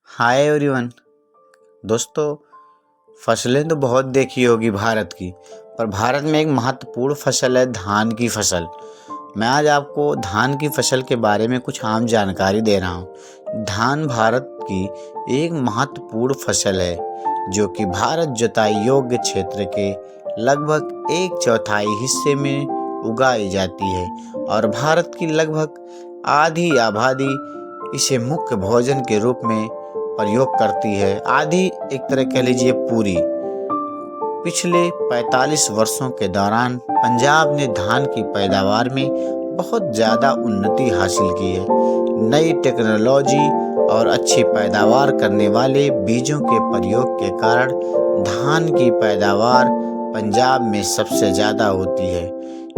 Hi everyone. दोस्तों, फसलें तो बहुत देखी होगी भारत की, पर भारत में एक महत्वपूर्ण फसल है धान की फसल। मैं आज आपको धान की फसल के बारे में कुछ आम जानकारी दे रहा हूँ। धान भारत की एक महत्वपूर्ण फसल है जो कि भारत जुताई योग्य क्षेत्र के लगभग एक चौथाई हिस्से में उगाई जाती है और भारत की लगभग आधी आबादी इसे मुख्य भोजन के रूप में प्रयोग करती है। आधी एक तरह कह लीजिए पूरी। पिछले 45 वर्षों के दौरान पंजाब ने धान की पैदावार में बहुत ज़्यादा उन्नति हासिल की है। नई टेक्नोलॉजी और अच्छी पैदावार करने वाले बीजों के प्रयोग के कारण धान की पैदावार पंजाब में सबसे ज़्यादा होती है।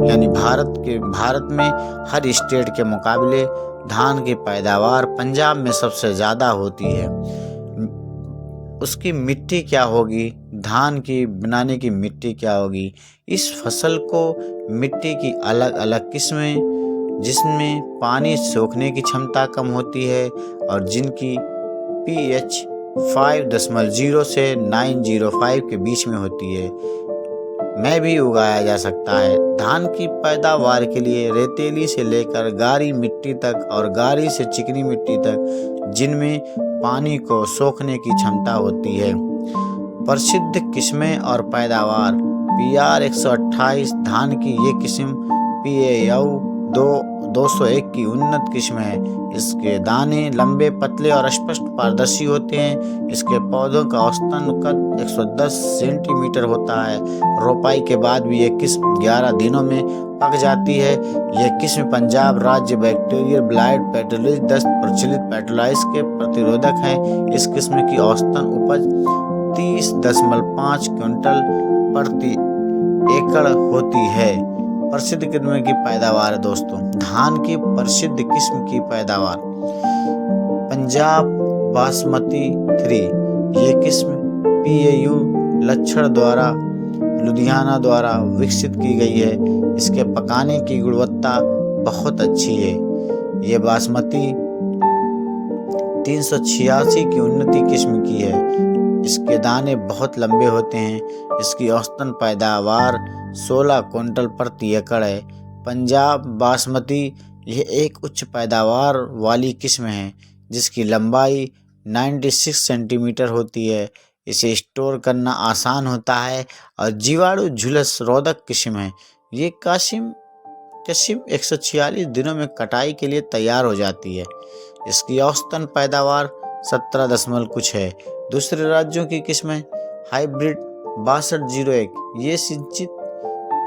यानी भारत में हर स्टेट के मुकाबले धान की पैदावार पंजाब में सबसे ज़्यादा होती है। उसकी मिट्टी क्या होगी, धान की बनाने की मिट्टी क्या होगी। इस फसल को मिट्टी की अलग अलग किस्में जिसमें पानी सोखने की क्षमता कम होती है और जिनकी pH 5.0 से 905 के बीच में होती है, में भी उगाया जा सकता है। धान की पैदावार के लिए रेतीली से लेकर गाढ़ी मिट्टी तक और गाढ़ी से चिकनी मिट्टी तक जिनमें पानी को सोखने की क्षमता होती है। प्रसिद्ध किस्में और पैदावार PR 128 धान की ये किस्म PAU 201 की उन्नत किस्म है। इसके दाने लंबे, पतले और स्पष्ट पारदर्शी होते हैं। इसके पौधों का औसतन कद 110 सेंटीमीटर होता है। रोपाई के बाद भी ये किस्म 11 दिनों में पक जाती है। यह किस्म पंजाब राज्य बैक्टीरियल ब्लाइट पैथोलॉजी दस्त प्रचलित पैथोलॉजीज के प्रतिरोधक है। इस किस्म की औसतन उपज 30.5 क्विंटल प्रति एकड़ होती है। प्रसिद्ध किस्म की पैदावार है दोस्तों, धान की प्रसिद्ध किस्म की पैदावार पंजाब बासमती 3। ये किस्म PAU लक्षण द्वारा लुधियाना द्वारा विकसित की गई है। इसके पकाने की गुणवत्ता बहुत अच्छी है। ये बासमती 386 की उन्नति किस्म की है। इसके दाने बहुत लंबे होते हैं। इसकी औसतन पैदावार 16 क्विंटल प्रति एकड़ है। पंजाब बासमती यह एक उच्च पैदावार वाली किस्म है जिसकी लंबाई 96 सेंटीमीटर होती है। इसे स्टोर करना आसान होता है और जीवाणु झुलस रोधक किस्म है। ये किस्म 146 दिनों में कटाई के लिए तैयार हो जाती है। इसकी औसतन पैदावार 17 कुछ है। दूसरे राज्यों की किस्में हाइब्रिड 6201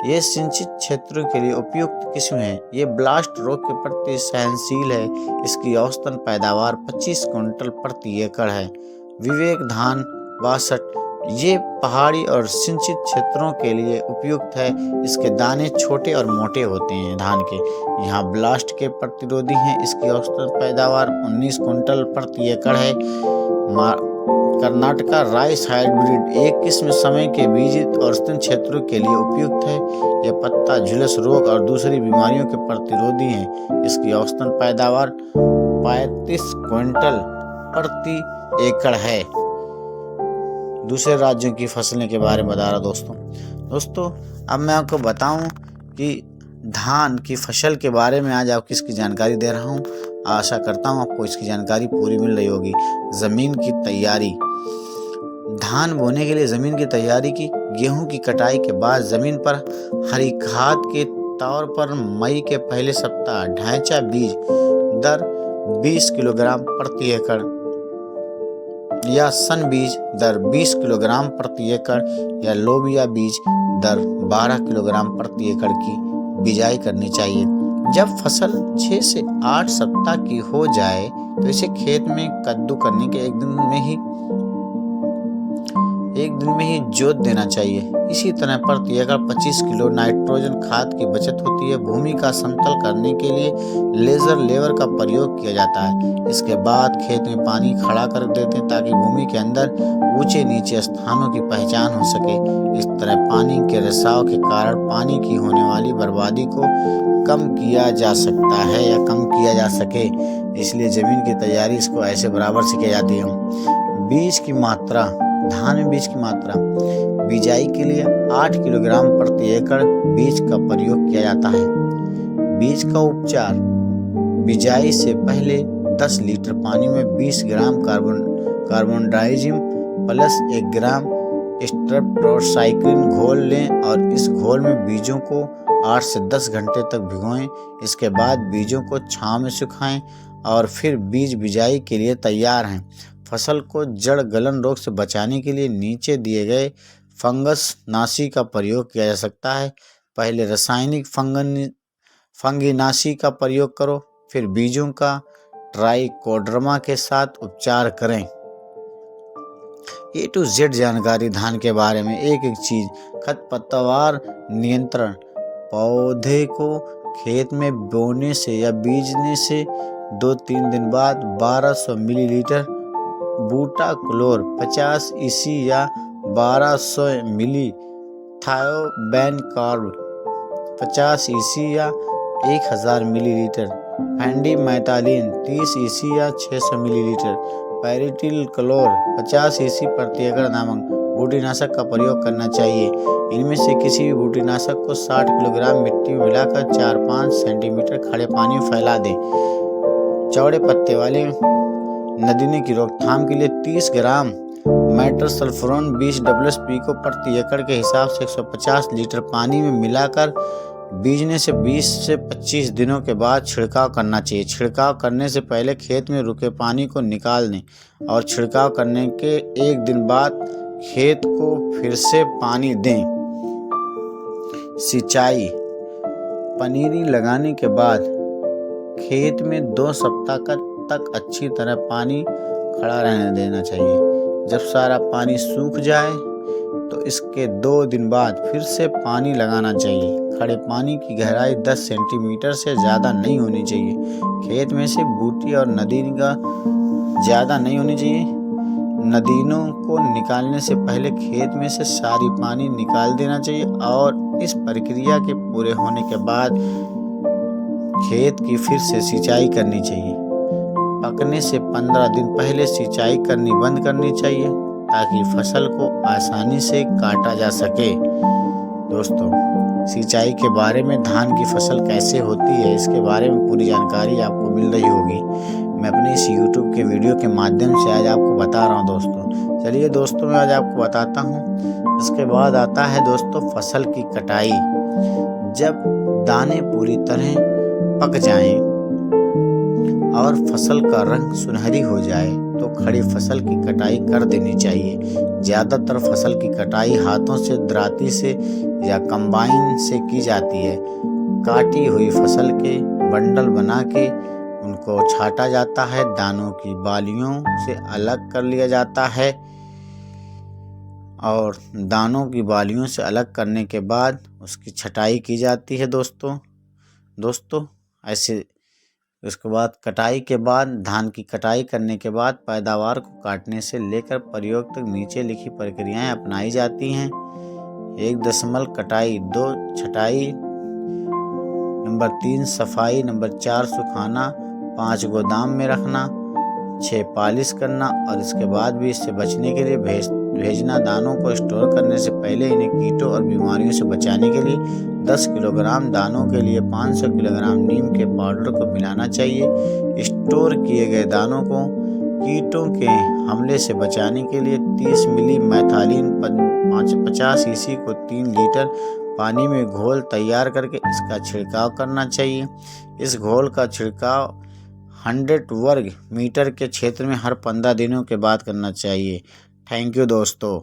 ये सिंचित क्षेत्रों के लिए उपयुक्त किस्म है। ये ब्लास्ट रोग के प्रति सहनशील है। इसकी औसतन पैदावार 25 क्विंटल प्रति एकड़ है। विवेक धान 62 ये पहाड़ी और सिंचित क्षेत्रों के लिए उपयुक्त है। इसके दाने छोटे और मोटे होते हैं। धान के यहाँ ब्लास्ट के प्रतिरोधी हैं। इसकी औसतन पैदावार 19 क्विंटल प्रति एकड़ है। कर्नाटका राइस हाइब्रिड एक किस्म समय के बीजित और स्तन क्षेत्रों के लिए उपयुक्त है। यह पत्ता झुलस रोग और दूसरी बीमारियों के प्रतिरोधी है। इसकी औसतन पैदावार 35 क्विंटल प्रति एकड़ है। दूसरे राज्यों की फसलें के बारे में बता रहा दोस्तों, अब मैं आपको बताऊं कि धान की फसल के बारे में आज आपको इसकी जानकारी दे रहा हूं। आशा करता हूं आपको इसकी जानकारी पूरी मिल रही होगी। ज़मीन की तैयारी। धान बोने के लिए ज़मीन की तैयारी की। गेहूं की कटाई के बाद ज़मीन पर हरी खाद के तौर पर मई के पहले सप्ताह ढैंचा बीज दर 20 किलोग्राम प्रति एकड़ या सन बीज दर 20 किलोग्राम प्रति एकड़ या लोबिया बीज दर 12 किलोग्राम प्रति एकड़ की बिजाई करनी चाहिए। जब फसल 6 से 8 सप्ताह की हो जाए तो इसे खेत में कद्दू करने के एक दिन में ही जोत देना चाहिए। इसी तरह प्रति एकड़ 25 किलो नाइट्रोजन खाद की बचत होती है। भूमि का समतल करने के लिए लेजर लेवर का प्रयोग किया जाता है। इसके बाद खेत में पानी खड़ा कर देते हैं ताकि भूमि के अंदर ऊंचे नीचे स्थानों की पहचान हो सके। इस तरह पानी के रिसाव के कारण पानी की होने वाली बर्बादी को कम किया जा सकता है या कम किया जा सके। इसलिए जमीन की तैयारी इसको ऐसे बराबर से की जाती है। बीज की मात्रा, धान में बीज की मात्रा, बिजाई के लिए 8 किलोग्राम प्रति एकड़ बीज का प्रयोग किया जाता है। बीज का उपचार, बिजाई से पहले 10 लीटर पानी में 20 ग्राम कार्बोनडाइजिम प्लस 1 ग्राम स्ट्रेप्टोसाइक्लिन घोल लें और इस घोल में बीजों को 8 से 10 घंटे तक भिगोएं। इसके बाद बीजों को छांव में सुखाएं और फिर बीज बिजाई के लिए तैयार हैं। फसल को जड़ गलन रोग से बचाने के लिए नीचे दिए गए फंगस नाशी का प्रयोग किया जा सकता है। पहले रासायनिक फंगीनाशी का प्रयोग करो, फिर बीजों का ट्राइकोडर्मा के साथ उपचार करें। A to Z जानकारी धान के बारे में, एक एक चीज। खरपतवार नियंत्रण, पौधे को खेत में बोने से या बीजने से 2-3 दिन बाद 1200 मिलीलीटर बूटाक्लोर 50 EC या 1200 मिली थायोबेनकॉर्ब 50 EC या 1000 मिलीलीटर, फेंडिमेथालिन 30 EC या 600 मिलीलीटर, पैरिटिल क्लोर 50 EC प्रति एकड़ नामक बूटीनाशक का प्रयोग करना चाहिए। इनमें से किसी भी बूटीनाशक को 60 किलोग्राम मिट्टी में मिलाकर 4-5 सेंटीमीटर खड़े पानी में फैला दें। चौड़े पत्ते वाले नदीने की रोकथाम के लिए 30 ग्राम मेटसल्फोन 20 WSP को प्रति एकड़ के हिसाब से 150 लीटर पानी में मिलाकर बीजने से 20 से 25 दिनों के बाद छिड़काव करना चाहिए। छिड़काव करने से पहले खेत में रुके पानी को निकाल दें और छिड़काव करने के 1 दिन बाद खेत को फिर से पानी दें। सिंचाई, पनीरी लगाने के बाद खेत में 2 सप्ताह तक अच्छी तरह पानी खड़ा रहने देना चाहिए। जब सारा पानी सूख जाए तो इसके 2 दिन बाद फिर से पानी लगाना चाहिए। खड़े पानी की गहराई 10 सेंटीमीटर से ज़्यादा नहीं होनी चाहिए। खेत में से बूटी और नदीन का ज़्यादा नहीं होनी चाहिए। नदीनों को निकालने से पहले खेत में से सारी पानी निकाल देना चाहिए और इस प्रक्रिया के पूरे होने के बाद खेत की फिर से सिंचाई करनी चाहिए। पकने से 15 दिन पहले सिंचाई करनी बंद करनी चाहिए ताकि फसल को आसानी से काटा जा सके। दोस्तों, सिंचाई के बारे में, धान की फसल कैसे होती है, इसके बारे में पूरी जानकारी आपको मिल रही होगी। मैं अपने इस YouTube के वीडियो के माध्यम से आज आपको बता रहा हूँ दोस्तों। चलिए दोस्तों, मैं आज आपको बताता हूँ। इसके बाद आता है दोस्तों फसल की कटाई। जब दाने पूरी तरह पक जाएं और फसल का रंग सुनहरी हो जाए तो खड़ी फसल की कटाई कर देनी चाहिए। ज़्यादातर फसल की कटाई हाथों से, दराती से या कंबाइन से की जाती है। काटी हुई फसल के बंडल बना के उनको छाटा जाता है, दानों की बालियों से अलग कर लिया जाता है और दानों की बालियों से अलग करने के बाद उसकी छटाई की जाती है। दोस्तों ऐसे उसके बाद कटाई के बाद, धान की कटाई करने के बाद पैदावार को काटने से लेकर प्रयोग तक नीचे लिखी प्रक्रियाएं अपनाई जाती हैं। 1 कटाई, 2 छटाई, नंबर 3 सफाई, नंबर 4 सुखाना, 5 गोदाम में रखना, 6 पालिश करना और इसके बाद भी इससे बचने के लिए भेजना। दानों को स्टोर करने से पहले इन्हें कीटों और बीमारियों से बचाने के लिए 10 किलोग्राम दानों के लिए 500 किलोग्राम नीम के पाउडर को मिलाना चाहिए। स्टोर किए गए दानों को कीटों के हमले से बचाने के लिए 30 मिली मेथालिन 50 EC को 3 लीटर पानी में घोल तैयार करके इसका छिड़काव करना चाहिए। इस घोल का छिड़काव 100 वर्ग मीटर के क्षेत्र में हर 15 दिनों के बाद करना चाहिए। थैंक यू दोस्तों।